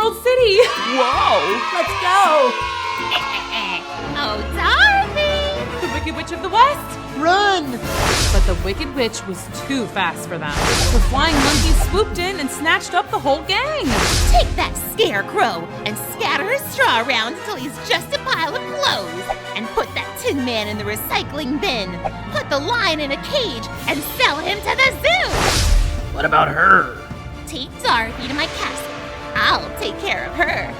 Emerald City. Whoa! Let's go. Oh, Dorothy! The Wicked Witch of the West. Run! But the Wicked Witch was too fast for them. The flying monkeys swooped in and snatched up the whole gang. Take that scarecrow and scatter his straw around until he's just a pile of clothes. And put that Tin Man in the recycling bin. Put the lion in a cage and sell him to the zoo. What about her? Take Dorothy to my castle. I'll take care of her.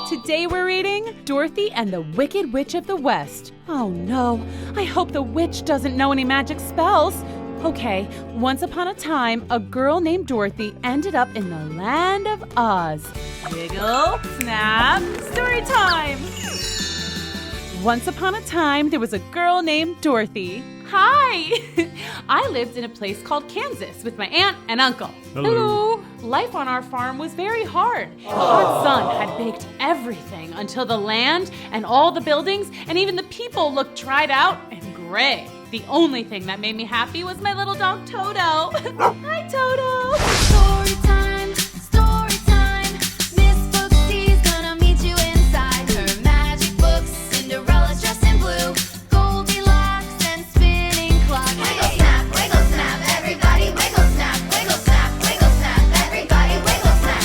Today we're reading Dorothy and the Wicked Witch of the West. Oh no, I hope the witch doesn't know any magic spells. Okay, once upon a time, a girl named Dorothy ended up in the land of Oz. Wiggle, snap, story time! Once upon a time, there was a girl named Dorothy. Hi! I lived in a place called Kansas with my aunt and uncle. Hello. Life on our farm was very hard. The hot sun had baked everything until the land and all the buildings and even the people looked dried out and gray. The only thing that made me happy was my little dog Toto. Hi, Toto! Storytime. Miss Booksy's gonna meet you inside her magic books. Cinderella's dressed in blue. Goldilocks and spinning clock. Wiggle snap, everybody wiggle snap. Wiggle snap, everybody wiggle snap.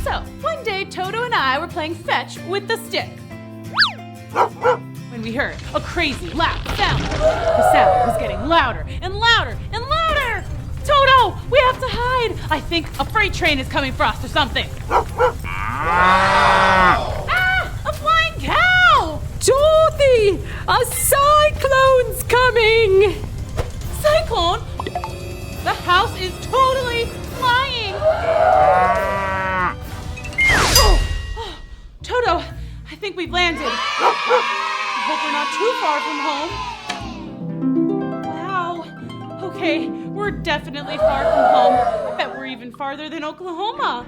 So, one day Toto and I were playing fetch with the stick. When we heard a crazy, loud sound. The sound was getting louder and louder and louder. Toto, we have to hide. I think a freight train is coming for us or something. Ah, a flying cow! Dorothy! A cyclone's coming! Cyclone? The house is totally flying. Oh, Toto, I think we've landed. I hope we're not too far from home. Wow. Okay, we're definitely far from home. I bet we're even farther than Oklahoma.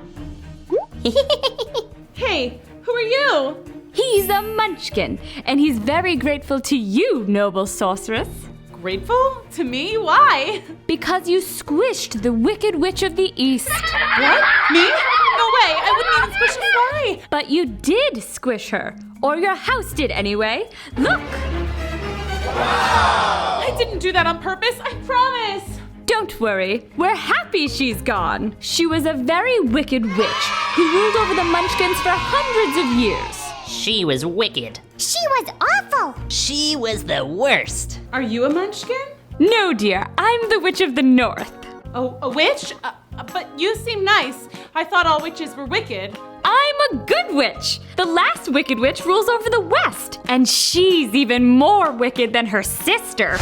Hey, who are you? He's a munchkin, and he's very grateful to you, noble sorceress. Grateful? To me? Why? Because you squished the Wicked Witch of the East. What? Me? No way, I wouldn't even squish a fly. But you did squish her, or your house did anyway. Look! I didn't do that on purpose, I promise. Don't worry, we're happy she's gone. She was a very wicked witch who ruled over the munchkins for hundreds of years. She was wicked. She was awful. She was the worst. Are you a munchkin? No, dear, I'm the Witch of the North. Oh, a witch? But you seem nice. I thought all witches were wicked. I'm a good witch. The last wicked witch rules over the West, and she's even more wicked than her sister.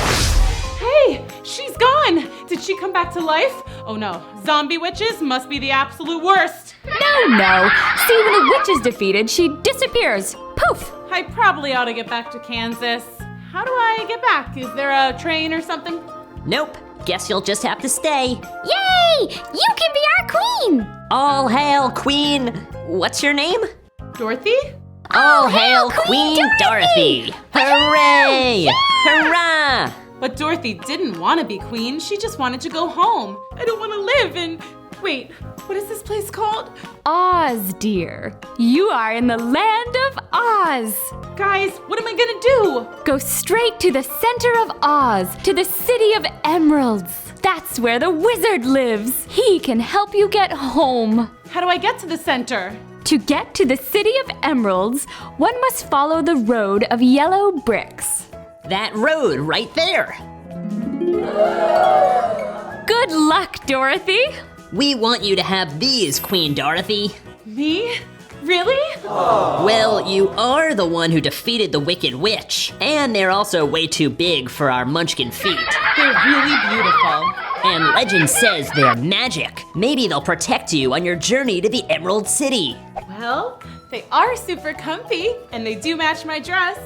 Hey, she's gone. Did she come back to life? Oh no, zombie witches must be the absolute worst. No. See, when a witch is defeated, she disappears. Poof! I probably ought to get back to Kansas. How do I get back? Is there a train or something? Nope. Guess you'll just have to stay. Yay! You can be our queen. All hail, Queen. What's your name? Dorothy? All hail, Queen Dorothy. Hooray! Hurrah! But Dorothy didn't want to be queen. She just wanted to go home. I don't want to live in... Wait, what is this place called? Oz, dear. You are in the land of Oz. Guys, what am I gonna do? Go straight to the center of Oz, to the City of Emeralds. That's where the wizard lives. He can help you get home. How do I get to the center? To get to the City of Emeralds, one must follow the road of yellow bricks. That road right there. Good luck, Dorothy. We want you to have these, Queen Dorothy. Me? Really? Well, you are the one who defeated the Wicked Witch, and they're also way too big for our munchkin feet. They're really beautiful. And legend says they're magic. Maybe they'll protect you on your journey to the Emerald City. Well, they are super comfy, and they do match my dress.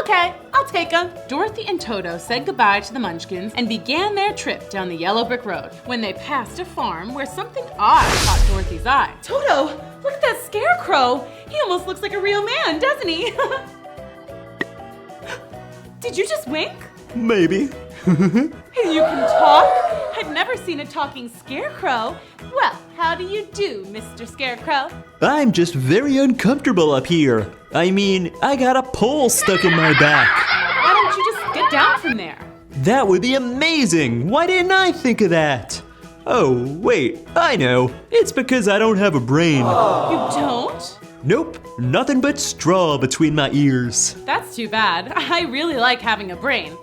Okay, I'll take them. Dorothy and Toto said goodbye to the Munchkins and began their trip down the yellow brick road when they passed a farm where something odd caught Dorothy's eye. Toto, look at that scarecrow. He almost looks like a real man, doesn't he? Did you just wink? Maybe. You can talk? I've never seen a talking scarecrow. Well, how do you do, Mr. Scarecrow? I'm just very uncomfortable up here. I mean, I got a pole stuck in my back. Why don't you just get down from there? That would be amazing. Why didn't I think of that? Oh, wait, I know. It's because I don't have a brain. You don't? Nope, nothing but straw between my ears. That's too bad. I really like having a brain.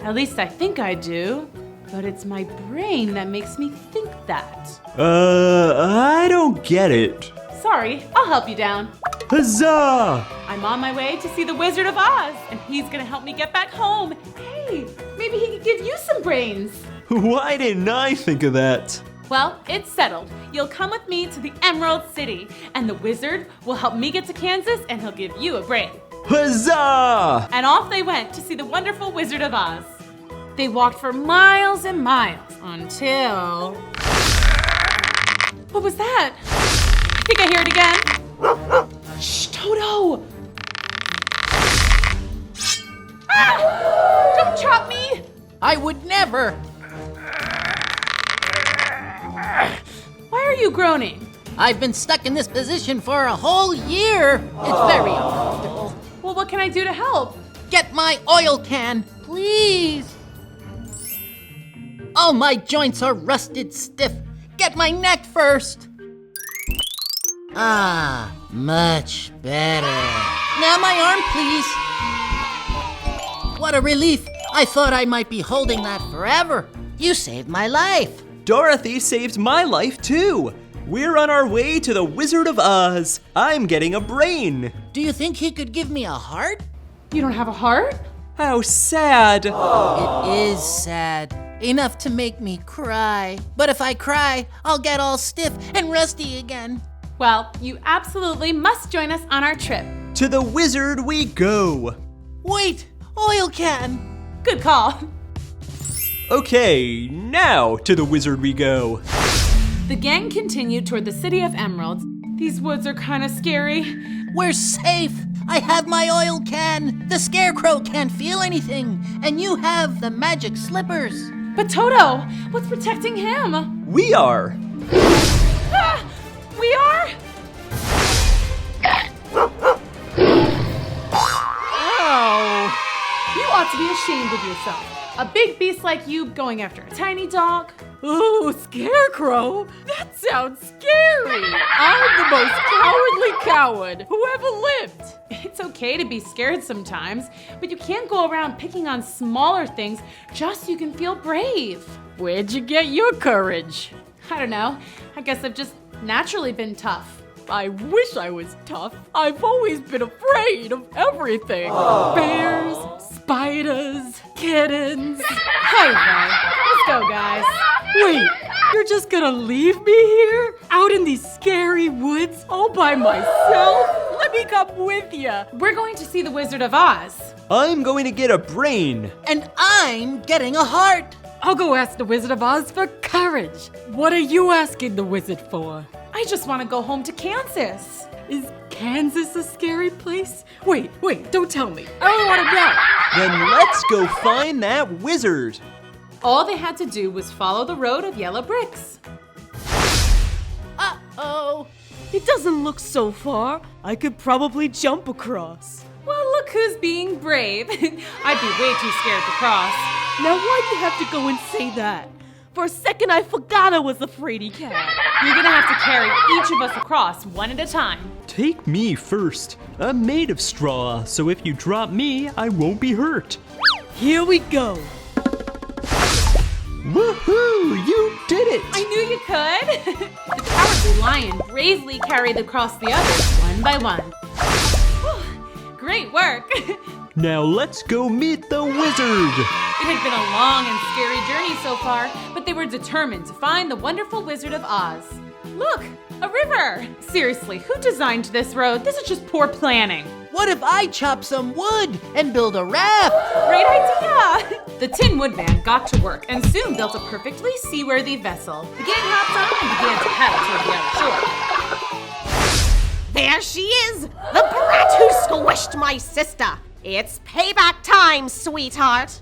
At least I think I do. But it's my brain that makes me think that. I don't get it. Sorry, I'll help you down. Huzzah! I'm on my way to see the Wizard of Oz, and he's gonna help me get back home. Hey, maybe he could give you some brains. Why didn't I think of that? Well, it's settled. You'll come with me to the Emerald City, and the wizard will help me get to Kansas, and he'll give you a brain. Huzzah! And off they went to see the wonderful Wizard of Oz. They walked for miles and miles until... What was that? I think I hear it again. Shh, Toto! Ah! Don't chop me! I would never. Why are you groaning? I've been stuck in this position for a whole year. It's very uncomfortable. Well, what can I do to help? Get my oil can, please. Oh, my joints are rusted stiff. Get my neck first. Ah, much better. Now my arm, please. What a relief. I thought I might be holding that forever. You saved my life. Dorothy saved my life too. We're on our way to the Wizard of Oz. I'm getting a brain. Do you think he could give me a heart? You don't have a heart? How sad. It is sad. Enough to make me cry. But if I cry, I'll get all stiff and rusty again. Well, you absolutely must join us on our trip. To the wizard we go. Wait, oil can. Good call. Okay, now to the wizard we go. The gang continued toward the city of Emeralds. These woods are kind of scary. We're safe. I have my oil can. The scarecrow can't feel anything. And you have the magic slippers. But Toto, what's protecting him? We are. Ah, we are? Oh, you ought to be ashamed of yourself. A big beast like you going after a tiny dog? Ooh, scarecrow? That sounds scary. I'm the most cowardly coward who ever lived. It's okay to be scared sometimes, but you can't go around picking on smaller things just so you can feel brave. Where'd you get your courage? I don't know. I guess I've just naturally been tough. I wish I was tough. I've always been afraid of everything. Bears, spiders, kittens. Hey, Ray, let's go, guys. Wait, you're just gonna leave me here? Out in these scary woods all by myself? Let me come with you. We're going to see the Wizard of Oz. I'm going to get a brain. And I'm getting a heart. I'll go ask the Wizard of Oz for courage. What are you asking the wizard for? I just want to go home to Kansas. Is Kansas a scary place? Wait, don't tell me. I don't want to know. Then let's go find that wizard. All they had to do was follow the road of yellow bricks. Uh-oh. It doesn't look so far. I could probably jump across. Well, look who's being brave. I'd be way too scared to cross. Now why'd you have to go and say that? For a second I forgot I was a fraidy cat. You're gonna have to carry each of us across one at a time. Take me first. I'm made of straw, so if you drop me, I won't be hurt. Here we go. Woohoo! You did it! I knew you could. The cowardly lion bravely carried across the others one by one. Whew, great work. Now let's go meet the wizard. It had been a long and scary journey so far, but they were determined to find the wonderful Wizard of Oz. Look, a river. Seriously, who designed this road? This is just poor planning. What if I chop some wood and build a raft? Great idea! The Tin Woodman got to work and soon built a perfectly seaworthy vessel. The gang hopped on and began to paddle toward the other shore. There she is, the brat who squished my sister. It's payback time, sweetheart.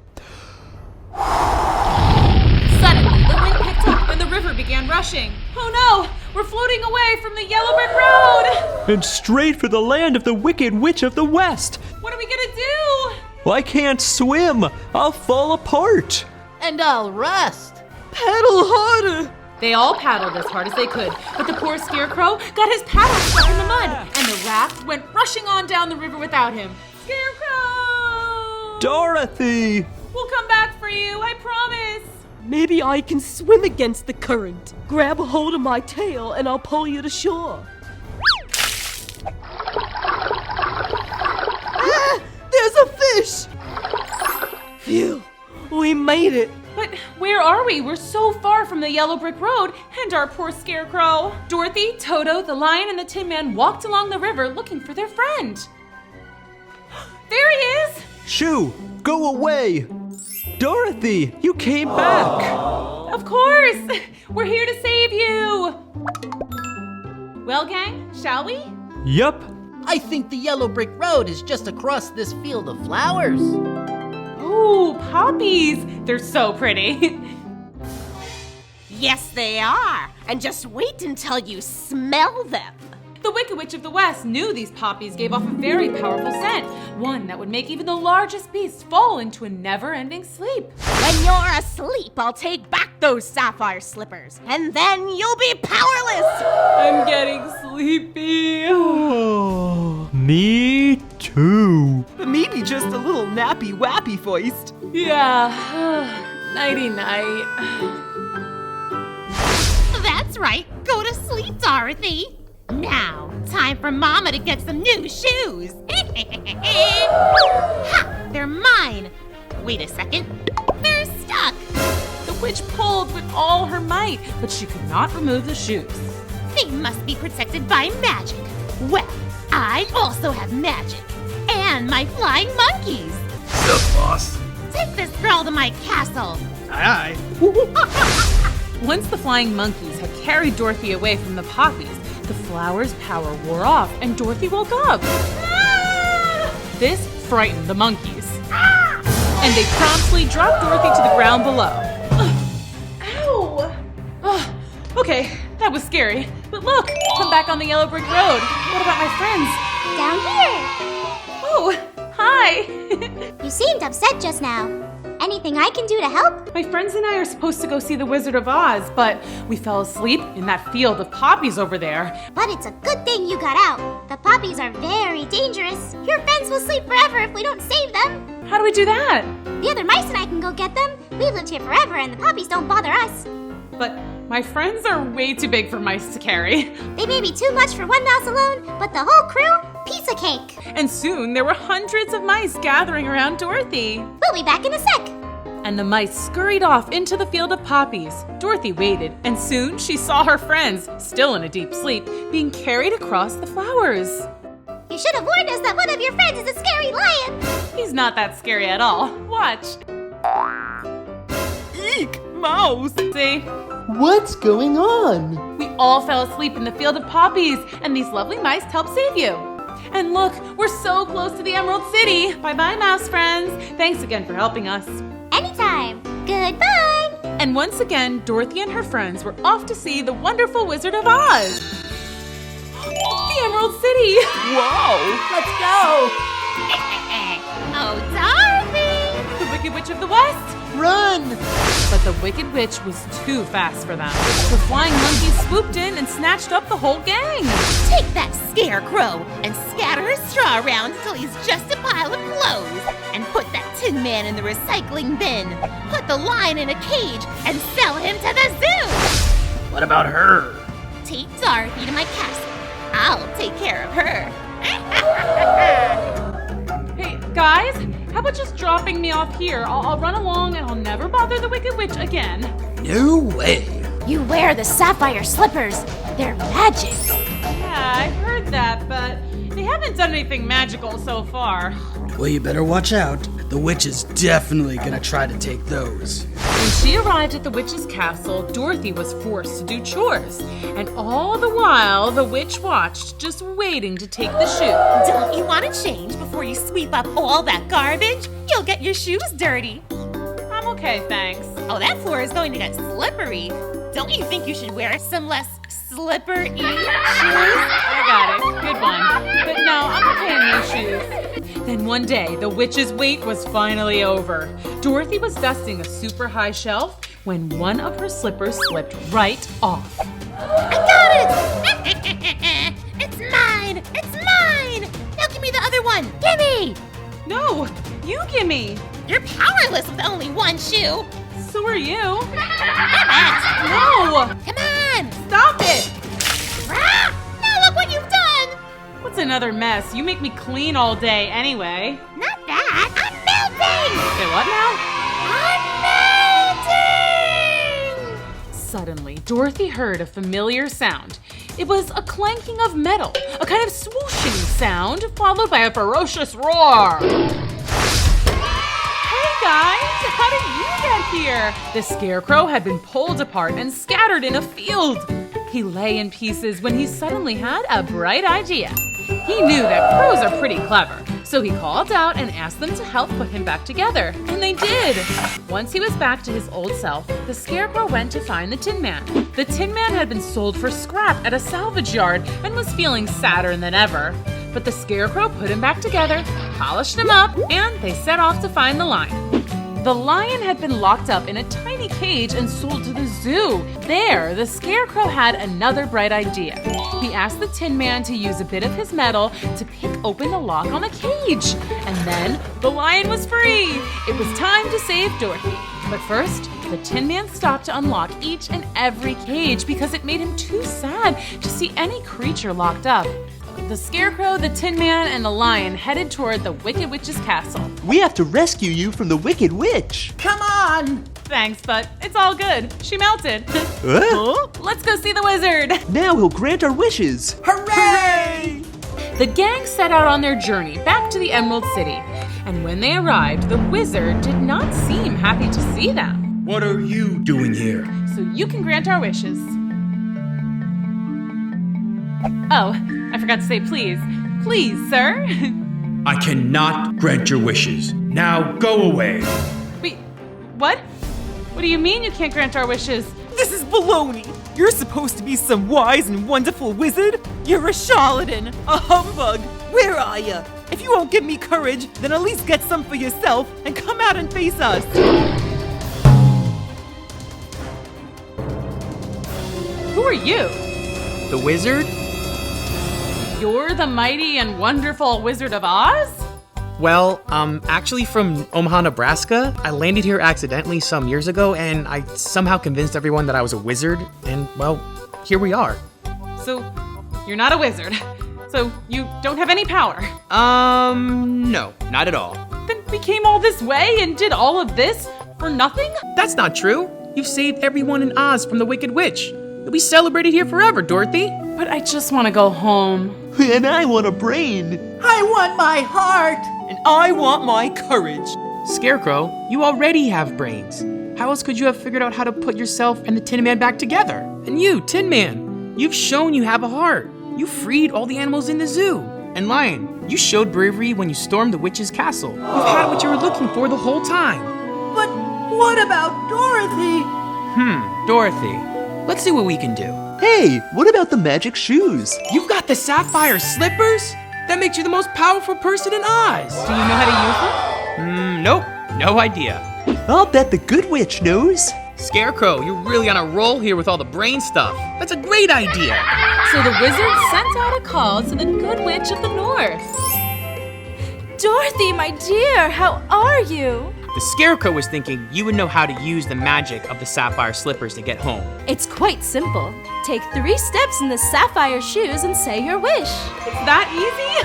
Suddenly, the wind picked up and the river began rushing. Oh no! We're floating away from the yellow brick road! And straight for the land of the Wicked Witch of the West. What are we gonna do? Well, I can't swim. I'll fall apart. And I'll rust. Paddle harder. They all paddled as hard as they could, but the poor scarecrow got his paddle stuck in the mud, and the raft went rushing on down the river without him. Scarecrow! Dorothy! We'll come back for you, I promise. Maybe I can swim against the current. Grab a hold of my tail and I'll pull you to shore. Ah! There's a fish! Phew, we made it. But where are we? We're so far from the yellow brick road and our poor scarecrow. Dorothy, Toto, the lion, and the Tin Man walked along the river looking for their friend. There he is! Shoo! Go away! Dorothy, you came back! Of course! We're here to save you! Well, gang, shall we? Yup. I think the yellow brick road is just across this field of flowers. Ooh, poppies! They're so pretty. Yes, they are. And just wait until you smell them. The Wicked Witch of the West knew these poppies gave off a very powerful scent, one that would make even the largest beasts fall into a never-ending sleep. When you're asleep, I'll take back those sapphire slippers, and then you'll be powerless. I'm getting sleepy. Oh, me too. Maybe just a little nappy-wappy voiced. Yeah. Nighty-night. That's right. Go to sleep, Dorothy. Now, time for Mama to get some new shoes. Ha! They're mine. Wait a second. They're stuck. The witch pulled with all her might, but she could not remove the shoes. They must be protected by magic. Well, I also have magic. And my flying monkeys. Sup, boss? Take this girl to my castle. Aye, Once the flying monkeys had carried Dorothy away from the poppies, the flowers' power wore off and Dorothy woke up. Ah! This frightened the monkeys. Ah! And they promptly dropped Dorothy to the ground below. Ow! Okay, that was scary. But look, I'm back on the yellow brick road. What about my friends? Down here. Oh, hi! You seemed upset just now. Anything I can do to help? My friends and I are supposed to go see the Wizard of Oz, but we fell asleep in that field of poppies over there. But it's a good thing you got out. The poppies are very dangerous. Your friends will sleep forever if we don't save them. How do we do that? The other mice and I can go get them. We've lived here forever and the poppies don't bother us. But my friends are way too big for mice to carry. They may be too much for one mouse alone, but the whole crew, piece of cake. And soon there were hundreds of mice gathering around Dorothy. We'll be back in a sec. And the mice scurried off into the field of poppies. Dorothy waited, and soon she saw her friends, still in a deep sleep, being carried across the flowers. You should have warned us that one of your friends is a scary lion. He's not that scary at all. Watch. Eek, mouse. See? What's going on? We all fell asleep in the field of poppies, and these lovely mice helped save you. And look, we're so close to the Emerald City. Bye-bye, mouse friends. Thanks again for helping us. Anytime. Goodbye. And once again, Dorothy and her friends were off to see the wonderful Wizard of Oz. The Emerald City. Wow. Let's go! Oh, Dorothy! The Wicked Witch of the West. Run! But the Wicked Witch was too fast for them. The flying monkeys swooped in and snatched up the whole gang. Take that scarecrow and scatter his straw around until he's just a pile of clothes. And put that Tin Man in the recycling bin. Put the lion in a cage and sell him to the zoo. what about her? Take Dorothy to my castle. I'll take care of her. Hey, guys, how about just dropping me off here? I'll run along and I'll never bother the Wicked Witch again. No way. You wear the sapphire slippers. They're magic. Yeah, I've heard that, but they haven't done anything magical so far. Well, you better watch out. The witch is definitely gonna try to take those. When she arrived at the witch's castle, Dorothy was forced to do chores. And all the while, the witch watched, just waiting to take the shoe. Don't you want to change before you sweep up all that garbage? You'll get your shoes dirty. I'm okay, thanks. Oh, that floor is going to get slippery. Don't you think you should wear some less slippery shoes? I got it. Good one. But no, I'm okay in these shoes. Then one day, the witch's wait was finally over. Dorothy was dusting a super high shelf when one of her slippers slipped right off. I got it! It's mine! It's mine! Now give me the other one! Gimme! No, you gimme. You're powerless with only one shoe! So are you. Damn it! No! Come on! Stop it! Ah! Now look what you've done! What's another mess? You make me clean all day anyway. Not that! I'm melting! Say what now? I'm melting! Suddenly, Dorothy heard a familiar sound. It was a clanking of metal, a kind of swooshing sound, followed by a ferocious roar. Hey guys, how did you get here? The scarecrow had been pulled apart and scattered in a field. He lay in pieces when he suddenly had a bright idea. He knew that crows are pretty clever, so he called out and asked them to help put him back together, and they did. Once he was back to his old self, the scarecrow went to find the Tin Man. The Tin Man had been sold for scrap at a salvage yard and was feeling sadder than ever. But the scarecrow put him back together, polished him up, and they set off to find the lion. The lion had been locked up in a tiny cage and sold to the zoo. There, the scarecrow had another bright idea. He asked the Tin Man to use a bit of his metal to pick open the lock on the cage. And then the lion was free. It was time to save Dorothy. But first, the Tin Man stopped to unlock each and every cage because it made him too sad to see any creature locked up. The scarecrow, the Tin Man, and the lion headed toward the Wicked Witch's castle. We have to rescue you from the Wicked Witch. Come on! Thanks, but it's all good. She melted. Huh? Let's go see the wizard. Now he'll grant our wishes. Hooray! The gang set out on their journey back to the Emerald City. And when they arrived, the wizard did not seem happy to see them. What are you doing here? So you can grant our wishes. Oh, I forgot to say please. Please, sir. I cannot grant your wishes. Now go away. Wait, what? What do you mean you can't grant our wishes? This is baloney! You're supposed to be some wise and wonderful wizard? You're a charlatan, a humbug! Where are you? If you won't give me courage, then at least get some for yourself and come out and face us! Who are you? The wizard? You're the mighty and wonderful Wizard of Oz? Well, actually from Omaha, Nebraska. I landed here accidentally some years ago, and I somehow convinced everyone that I was a wizard, and, well, here we are. So, you're not a wizard. So, you don't have any power. No, not at all. Then we came all this way and did all of this for nothing? That's not true. You've saved everyone in Oz from the Wicked Witch. You'll be celebrated here forever, Dorothy. But I just want to go home. And I want a brain. I want my heart! And I want my courage. Scarecrow, you already have brains. How else could you have figured out how to put yourself and the Tin Man back together? And you, Tin Man, you've shown you have a heart. You freed all the animals in the zoo. And Lion, you showed bravery when you stormed the witch's castle. You've had what you were looking for the whole time. But what about Dorothy? Dorothy, let's see what we can do. Hey, what about the magic shoes? You've got the sapphire slippers? That makes you the most powerful person in Oz. Do you know how to use them? Nope, no idea. I'll bet the good witch knows. Scarecrow, you're really on a roll here with all the brain stuff. That's a great idea. So the wizard sent out a call to the Good Witch of the North. Dorothy, my dear, how are you? The Scarecrow was thinking you would know how to use the magic of the sapphire slippers to get home. It's quite simple. Take 3 steps in the sapphire shoes and say your wish. It's that easy?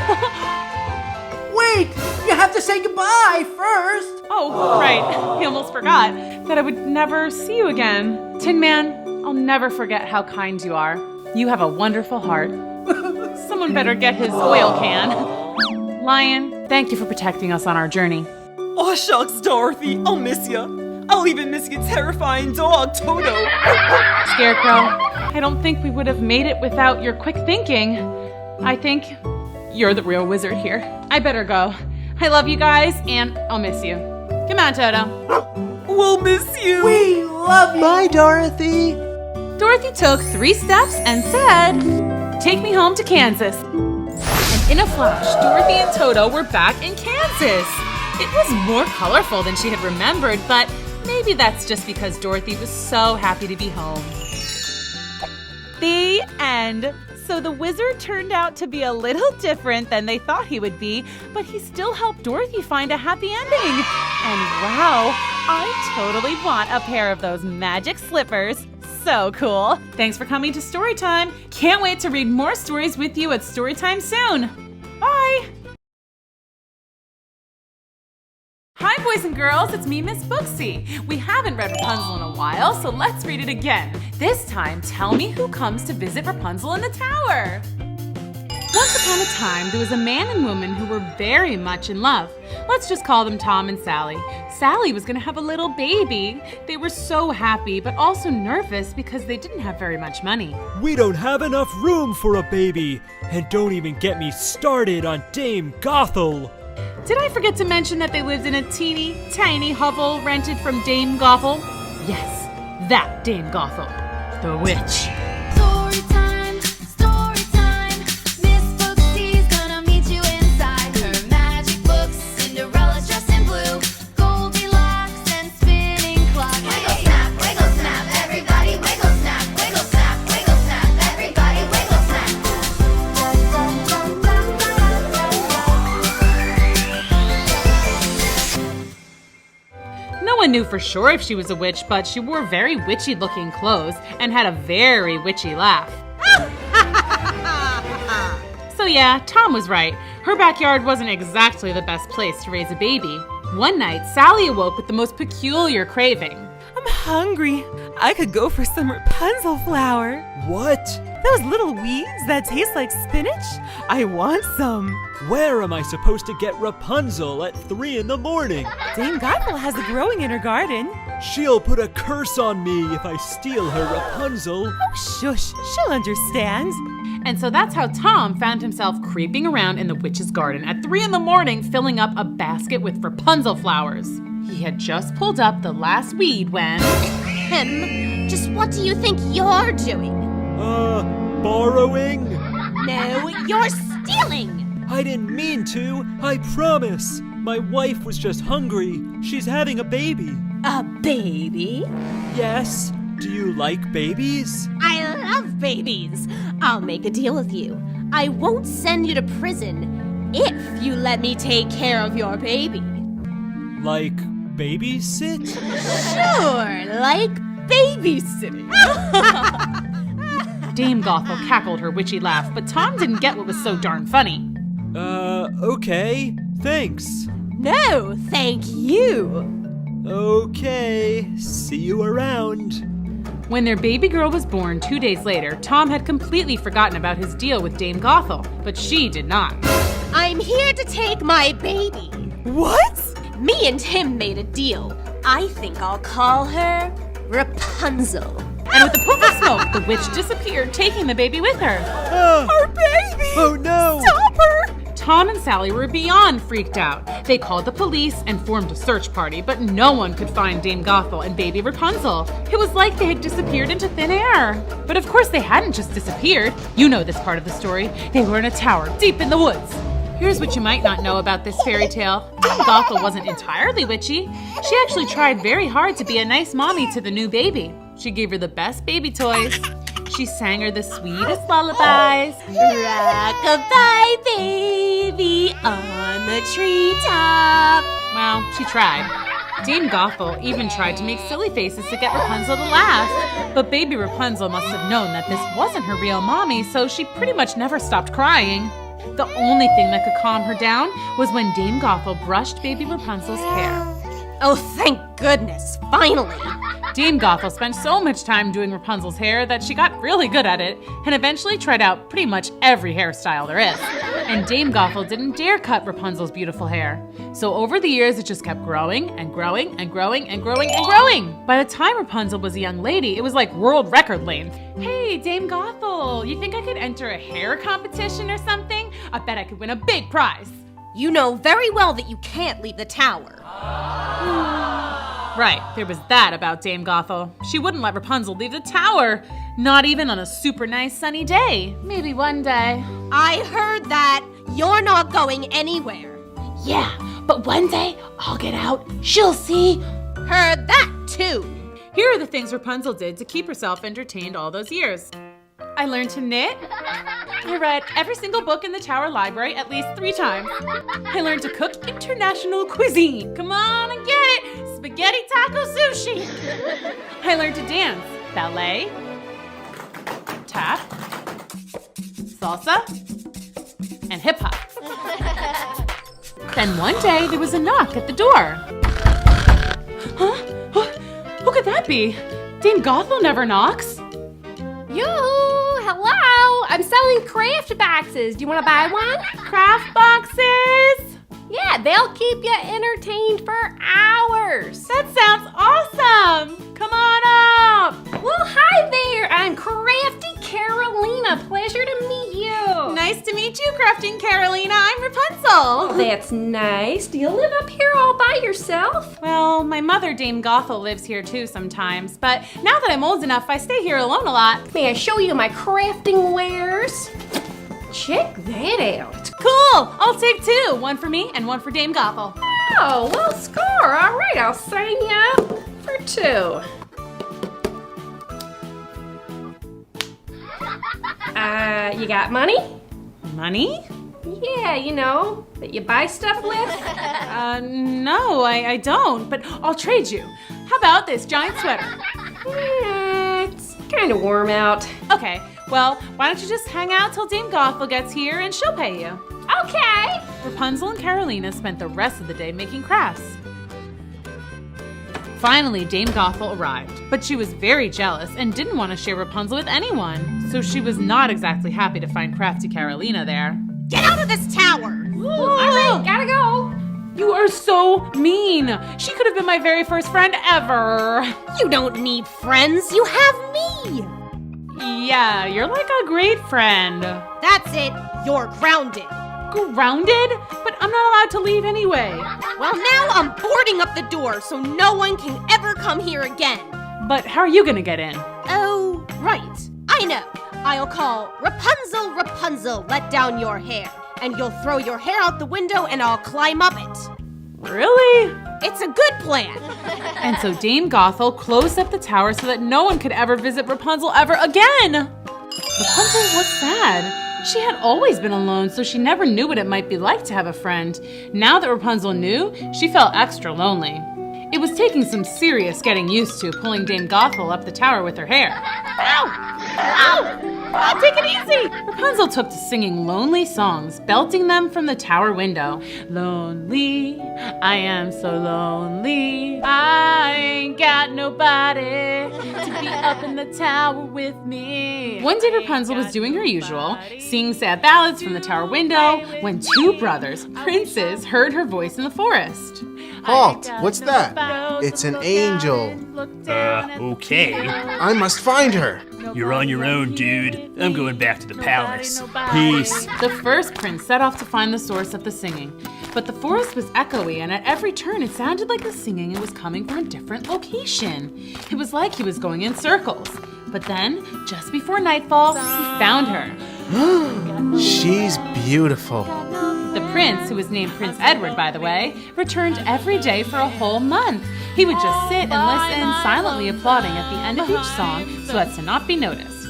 Wait! You have to say goodbye first! Oh, right. I almost forgot that I would never see you again. Tin Man, I'll never forget how kind you are. You have a wonderful heart. Someone better get his oil can. Lion, thank you for protecting us on our journey. Oh, shucks, Dorothy, I'll miss ya. I'll even miss your terrifying dog, Toto. Scarecrow, I don't think we would have made it without your quick thinking. I think you're the real wizard here. I better go. I love you guys, and I'll miss you. Come on, Toto. We'll miss you. We love you. Bye, Dorothy. Dorothy took 3 steps and said, "Take me home to Kansas." And in a flash, Dorothy and Toto were back in Kansas. It was more colorful than she had remembered, but maybe that's just because Dorothy was so happy to be home. The end. So the wizard turned out to be a little different than they thought he would be, but he still helped Dorothy find a happy ending. And wow, I totally want a pair of those magic slippers. So cool. Thanks for coming to Storytime. Can't wait to read more stories with you at Storytime soon. Bye. Hi, boys and girls, it's me, Miss Booksy. We haven't read Rapunzel in a while, so let's read it again. This time, tell me who comes to visit Rapunzel in the tower. Once upon a time, there was a man and woman who were very much in love. Let's just call them Tom and Sally. Sally was gonna have a little baby. They were so happy, but also nervous because they didn't have very much money. We don't have enough room for a baby. And don't even get me started on Dame Gothel. Did I forget to mention that they lived in a teeny tiny hovel rented from Dame Gothel? Yes, that Dame Gothel, the witch. Storytime, storytime. Miss Booksy's gonna meet you inside her magic books. Cinderella's dressed in blue, Goldilocks and spinning clock. Wiggle snap, everybody wiggle snap, wiggle snap, everybody wiggle snap. No one knew for sure if she was a witch, but she wore very witchy-looking clothes and had a very witchy laugh. So yeah, Tom was right. Her backyard wasn't exactly the best place to raise a baby. One night, Sally awoke with the most peculiar craving. I'm hungry. I could go for some Rapunzel flower. What? Those little weeds that taste like spinach? I want some. Where am I supposed to get Rapunzel at 3 in the morning? Dame Gothel has it growing in her garden. She'll put a curse on me if I steal her Rapunzel. Oh, shush. She'll understand. And so that's how Tom found himself creeping around in the witch's garden at 3 in the morning, filling up a basket with Rapunzel flowers. He had just pulled up the last weed when... Just what do you think you're doing? Borrowing? No, you're stealing! I didn't mean to, I promise. My wife was just hungry. She's having a baby. A baby? Yes. Do you like babies? I love babies. I'll make a deal with you. I won't send you to prison if you let me take care of your baby. Like babysit? Sure, like babysitting. Dame Gothel cackled her witchy laugh, but Tom didn't get what was so darn funny. Okay. Thanks. No, thank you. Okay. See you around. When their baby girl was born 2 days later, Tom had completely forgotten about his deal with Dame Gothel, but she did not. I'm here to take my baby. What? Me and him made a deal. I think I'll call her Rapunzel. And with a puff of smoke, the witch disappeared, taking the baby with her. Our baby! Oh no! Stop her! Tom and Sally were beyond freaked out. They called the police and formed a search party, but no one could find Dame Gothel and baby Rapunzel. It was like they had disappeared into thin air. But of course they hadn't just disappeared. You know this part of the story. They were in a tower deep in the woods. Here's what you might not know about this fairy tale. Dame Gothel wasn't entirely witchy. She actually tried very hard to be a nice mommy to the new baby. She gave her the best baby toys. She sang her the sweetest lullabies. Rock-a-bye, baby, on the treetop. Well, she tried. Dame Gothel even tried to make silly faces to get Rapunzel to laugh. But baby Rapunzel must have known that this wasn't her real mommy, so she pretty much never stopped crying. The only thing that could calm her down was when Dame Gothel brushed baby Rapunzel's hair. Oh, thank goodness, finally. Dame Gothel spent so much time doing Rapunzel's hair that she got really good at it and eventually tried out pretty much every hairstyle there is. And Dame Gothel didn't dare cut Rapunzel's beautiful hair. So over the years, it just kept growing and growing and growing and growing and growing. By the time Rapunzel was a young lady, it was like world record length. Hey, Dame Gothel, you think I could enter a hair competition or something? I bet I could win a big prize. You know very well that you can't leave the tower. Right, there was that about Dame Gothel. She wouldn't let Rapunzel leave the tower, not even on a super nice sunny day. Maybe one day. I heard that. You're not going anywhere. Yeah, but one day I'll get out. She'll see. Heard that too. Here are the things Rapunzel did to keep herself entertained all those years. I learned to knit. I read every single book in the Tower Library at least 3 times. I learned to cook international cuisine. Come on and get it. Spaghetti taco sushi. I learned to dance. Ballet. Tap. Salsa. And hip hop. Then one day there was a knock at the door. Huh? Who could that be? Dame Gothel never knocks. Yoo-hoo! Hello! I'm selling craft boxes. Do you want to buy one? Craft boxes? Yeah, they'll keep you entertained for hours. That sounds awesome! Come on up! Well, hi there! I'm Crafty Carolina. Pleasure to meet you. Nice to meet you, Crafting Carolina. I'm Rapunzel. Oh, that's nice. Do you live up here all by yourself? Well, my mother, Dame Gothel, lives here too sometimes, but now that I'm old enough, I stay here alone a lot. May I show you my crafting wares? Check that out. Cool! I'll take 2. One for me and one for Dame Gothel. Oh, well, score. All right, I'll sign you up for 2. You got money? Money? Yeah, you know, that you buy stuff with? No, I don't, but I'll trade you. How about this giant sweater? It's kind of warm out. Okay, well, why don't you just hang out till Dame Gothel gets here and she'll pay you. Okay. Rapunzel and Carolina spent the rest of the day making crafts. Finally, Dame Gothel arrived, but she was very jealous and didn't want to share Rapunzel with anyone, so she was not exactly happy to find crafty Carolina there. Get out of this tower! All right, gotta go. You are so mean. She could have been my very first friend ever. You don't need friends, you have me! Yeah, you're like a great friend. That's it, you're grounded. Grounded? But I'm not allowed to leave anyway. Well, now I'm boarding up the door so no one can ever come here again. But how are you gonna get in? Oh, right. I know. I'll call Rapunzel, Rapunzel, let down your hair. And you'll throw your hair out the window and I'll climb up it. Really? It's a good plan. And so Dame Gothel closed up the tower so that no one could ever visit Rapunzel ever again. Rapunzel was sad. She had always been alone, so she never knew what it might be like to have a friend. Now that Rapunzel knew, she felt extra lonely. It was taking some serious getting used to pulling Dame Gothel up the tower with her hair. Ow! Ow! Oh, take it easy! Rapunzel took to singing lonely songs, belting them from the tower window. Lonely, I am so lonely. I ain't got nobody to be up in the tower with me. One day Rapunzel was doing her usual, singing sad ballads from the tower window, when 2 brothers, princes, heard her voice in the forest. Halt! What's that? It's an angel. Okay. I must find her. You're on your own, dude. I'm going back to the palace. Peace. The first prince set off to find the source of the singing. But the forest was echoey, and at every turn it sounded like the singing was coming from a different location. It was like he was going in circles. But then, just before nightfall, he found her. She's beautiful. The prince, who was named Prince Edward, by the way, returned every day for a whole month. He would just sit and listen, silently applauding at the end of each song so as to not be noticed.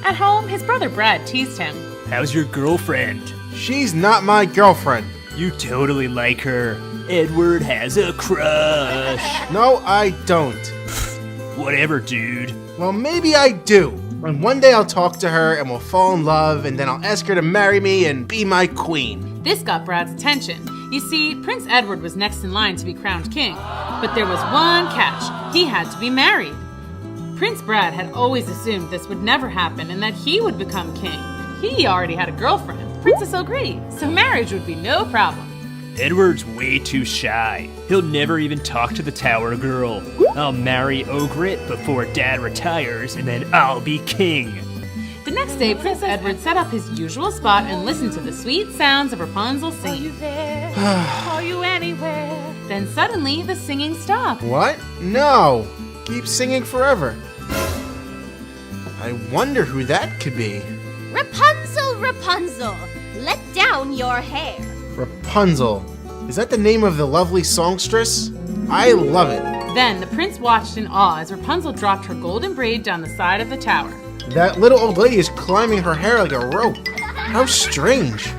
At home, his brother Brad teased him. How's your girlfriend? She's not my girlfriend. You totally like her. Edward has a crush. No, I don't. Whatever, dude. Well, maybe I do. And one day I'll talk to her and we'll fall in love and then I'll ask her to marry me and be my queen. This got Brad's attention. You see, Prince Edward was next in line to be crowned king. But there was one catch. He had to be married. Prince Brad had always assumed this would never happen and that he would become king. He already had a girlfriend, Princess O'Grady, so marriage would be no problem. Edward's way too shy. He'll never even talk to the tower girl. I'll marry Ogret before Dad retires, and then I'll be king. The next day, Prince Edward set up his usual spot and listened to the sweet sounds of Rapunzel singing. Are you there? Are you anywhere? Then suddenly, the singing stopped. What? No! Keep singing forever. I wonder who that could be. Rapunzel, Rapunzel, let down your hair. Rapunzel. Is that the name of the lovely songstress? I love it. Then the prince watched in awe as Rapunzel dropped her golden braid down the side of the tower. That little old lady is climbing her hair like a rope. How strange.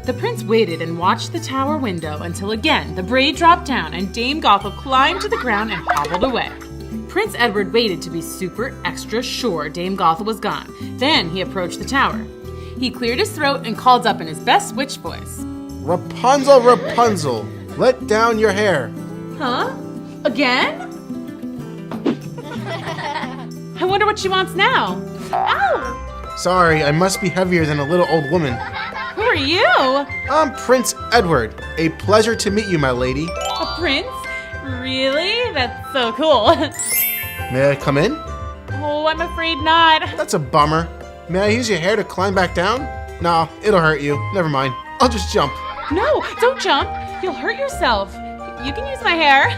The prince waited and watched the tower window until again the braid dropped down and Dame Gothel climbed to the ground and hobbled away. Prince Edward waited to be super extra sure Dame Gothel was gone. Then he approached the tower. He cleared his throat and called up in his best witch voice. Rapunzel, Rapunzel, let down your hair. Huh? Again? I wonder what she wants now. Ow! Sorry, I must be heavier than a little old woman. Who are you? I'm Prince Edward. A pleasure to meet you, my lady. A prince? Really? That's so cool. May I come in? Oh, I'm afraid not. That's a bummer. May I use your hair to climb back down? No, it'll hurt you. Never mind. I'll just jump. No, don't jump. You'll hurt yourself. You can use my hair.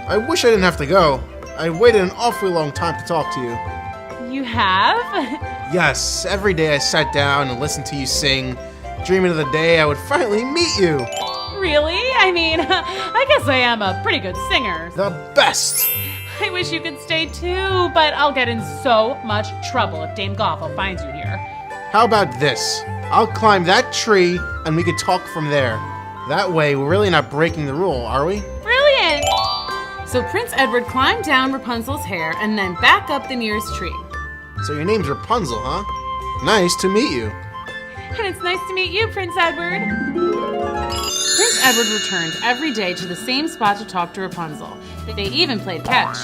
I wish I didn't have to go. I waited an awfully long time to talk to you. You have? Yes, every day I sat down and listened to you sing, dreaming of the day I would finally meet you. Really? I mean, I guess I am a pretty good singer. The best! I wish you could stay too, but I'll get in so much trouble if Dame Gothel finds you here. How about this? I'll climb that tree and we could talk from there. That way, we're really not breaking the rule, are we? Brilliant! So Prince Edward climbed down Rapunzel's hair and then back up the nearest tree. So your name's Rapunzel, huh? Nice to meet you. And it's nice to meet you, Prince Edward. Prince Edward returned every day to the same spot to talk to Rapunzel. They even played catch.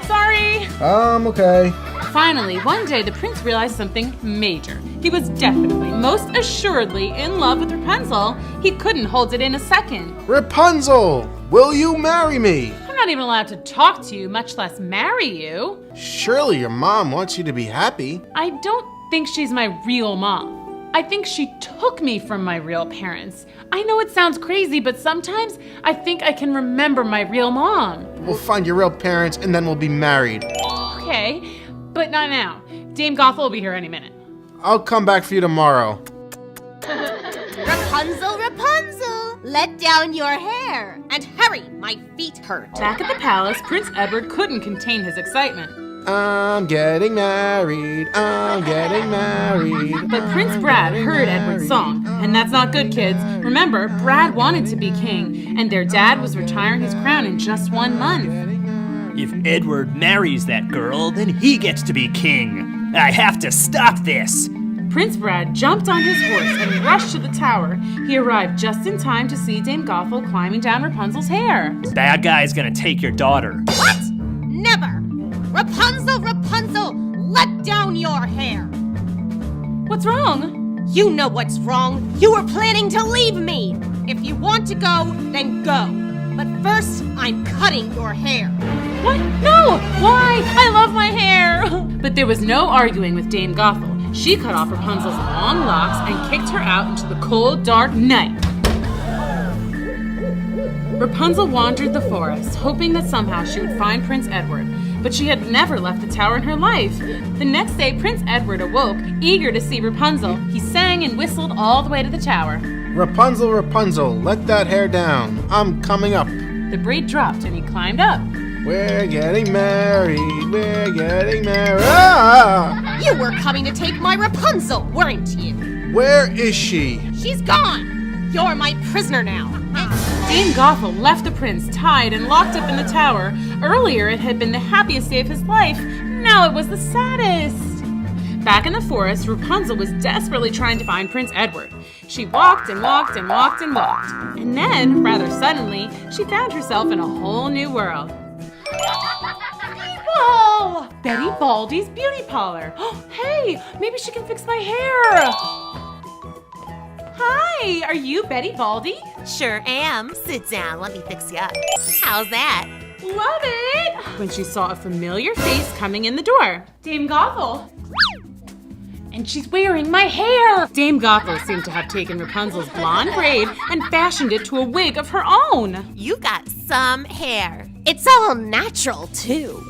Sorry. Okay. Finally, one day the prince realized something major. He was definitely, most assuredly in love with Rapunzel. He couldn't hold it in a second. Rapunzel, will you marry me? I'm not even allowed to talk to you, much less marry you. Surely your mom wants you to be happy. I don't think she's my real mom. I think she took me from my real parents. I know it sounds crazy, but sometimes I think I can remember my real mom. We'll find your real parents and then we'll be married. Okay, but not now. Dame Gothel will be here any minute. I'll come back for you tomorrow. Rapunzel, Rapunzel, let down your hair. And hurry, my feet hurt. Back at the palace, Prince Edward couldn't contain his excitement. I'm getting married, I'm getting married. But Prince Brad heard Edward's song, and that's not good, kids. Remember, Brad wanted to be king, and their dad was retiring his crown in just 1 month. If Edward marries that girl, then he gets to be king. I have to stop this. Prince Brad jumped on his horse and rushed to the tower. He arrived just in time to see Dame Gothel climbing down Rapunzel's hair. Bad guy's gonna take your daughter. What? Never! Rapunzel, Rapunzel, let down your hair. What's wrong? You know what's wrong. You were planning to leave me. If you want to go, then go. But first, I'm cutting your hair. What? No! Why? I love my hair! But there was no arguing with Dame Gothel. She cut off Rapunzel's long locks and kicked her out into the cold, dark night. Rapunzel wandered the forest, hoping that somehow she would find Prince Edward. But she had never left the tower in her life. The next day, Prince Edward awoke, eager to see Rapunzel. He sang and whistled all the way to the tower. Rapunzel, Rapunzel, let that hair down. I'm coming up. The braid dropped and he climbed up. We're getting married, we're getting married. Ah! You were coming to take my Rapunzel, weren't you? Where is she? She's gone. You're my prisoner now. Dame Gothel left the prince tied and locked up in the tower. Earlier it had been the happiest day of his life. Now it was the saddest. Back in the forest, Rapunzel was desperately trying to find Prince Edward. She walked and walked and walked and walked. And then, rather suddenly, she found herself in a whole new world. Whoa! Betty Baldy's beauty parlor. Hey, maybe she can fix my hair. Hi, are you Betty Baldy? Sure am. Sit down, let me fix you up. How's that? Love it! When she saw a familiar face coming in the door. Dame Gothel. And she's wearing my hair! Dame Gothel seemed to have taken Rapunzel's blonde braid and fashioned it to a wig of her own. You got some hair. It's all natural, too.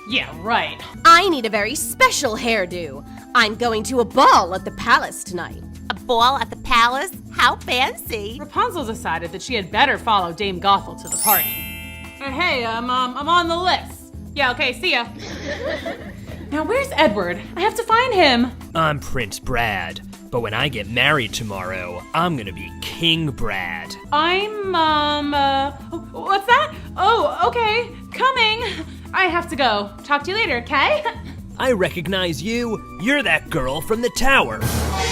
Yeah, right. I need a very special hairdo. I'm going to a ball at the palace tonight. A ball at the palace? How fancy. Rapunzel decided that she had better follow Dame Gothel to the party. Hey, I'm on the list. Yeah, okay, see ya. Now where's Edward? I have to find him. I'm Prince Brad, but when I get married tomorrow, I'm gonna be King Brad. I'm, what's that? Oh, okay, coming. I have to go. Talk to you later, okay? I recognize you. You're that girl from the tower.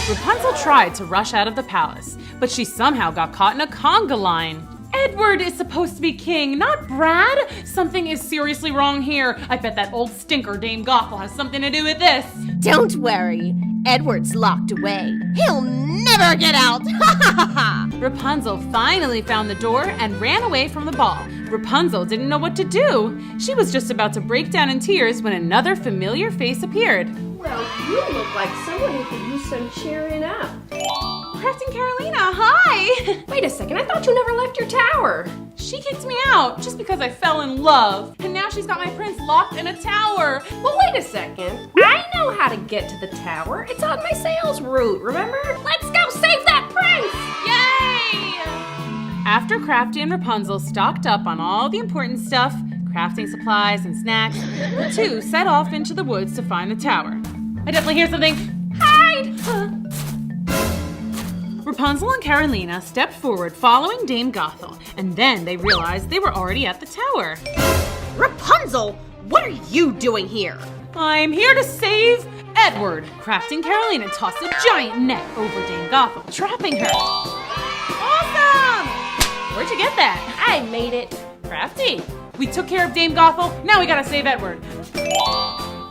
Rapunzel tried to rush out of the palace, but she somehow got caught in a conga line. Edward is supposed to be king, not Brad. Something is seriously wrong here. I bet that old stinker Dame Gothel has something to do with this. Don't worry. Edward's locked away. He'll never get out. Rapunzel finally found the door and ran away from the ball. Rapunzel didn't know what to do. She was just about to break down in tears when another familiar face appeared. Well, you look like someone who could use some cheering up. Crafting Carolina, hi! Wait a second, I thought you never left your tower. She kicked me out just because I fell in love. And now she's got my prince locked in a tower. Well, wait a second. I know how to get to the tower. It's on my sales route, remember? Let's go save that prince! Yay! After Crafty and Rapunzel stocked up on all the important stuff, crafting supplies and snacks, the two set off into the woods to find the tower. I definitely hear something. Hide! Rapunzel and Carolina stepped forward following Dame Gothel, and then they realized they were already at the tower. Rapunzel, what are you doing here? I'm here to save Edward. Crafting Carolina tossed a giant net over Dame Gothel, trapping her. Awesome! Where'd you get that? I made it. Crafty. We took care of Dame Gothel, now we gotta save Edward.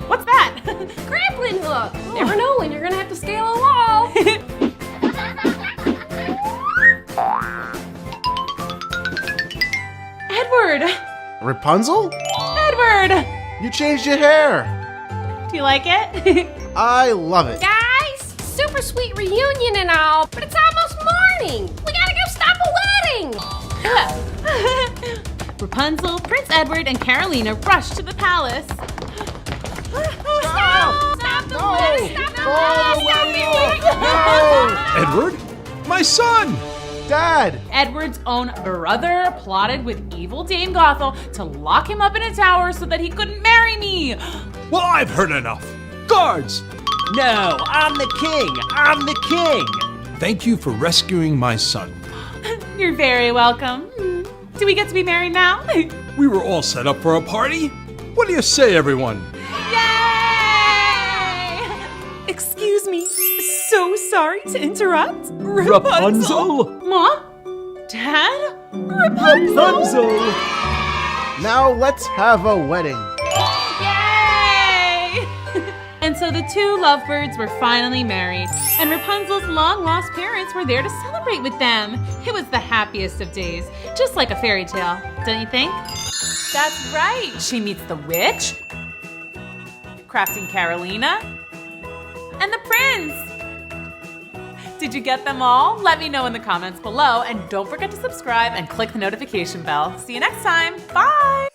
What's that? Grappling hook. Never know when you're gonna have to scale a wall. Edward! Rapunzel? Edward! You changed your hair. Do you like it? I love it. Guys, super sweet reunion and all, but it's almost morning. We gotta go stop a wedding. Rapunzel, Prince Edward, and Carolina rushed to the palace. Stop the wedding! Edward? My son! Dad! Edward's own brother plotted with evil Dame Gothel to lock him up in a tower so that he couldn't marry me. Well, I've heard enough. Guards! No, I'm the king! I'm the king! Thank you for rescuing my son. You're very welcome. Do we get to be married now? We were all set up for a party. What do you say, everyone? Yay! Excuse me. So sorry to interrupt. Rapunzel? Mom? Dad? Rapunzel! Now let's have a wedding. Yay! And so the two lovebirds were finally married, and Rapunzel's long-lost parents were there to celebrate with them. It was the happiest of days, just like a fairy tale, don't you think? That's right. She meets the witch, Crafting Carolina, and the prince. Did you get them all? Let me know in the comments below, and don't forget to subscribe and click the notification bell. See you next time. Bye!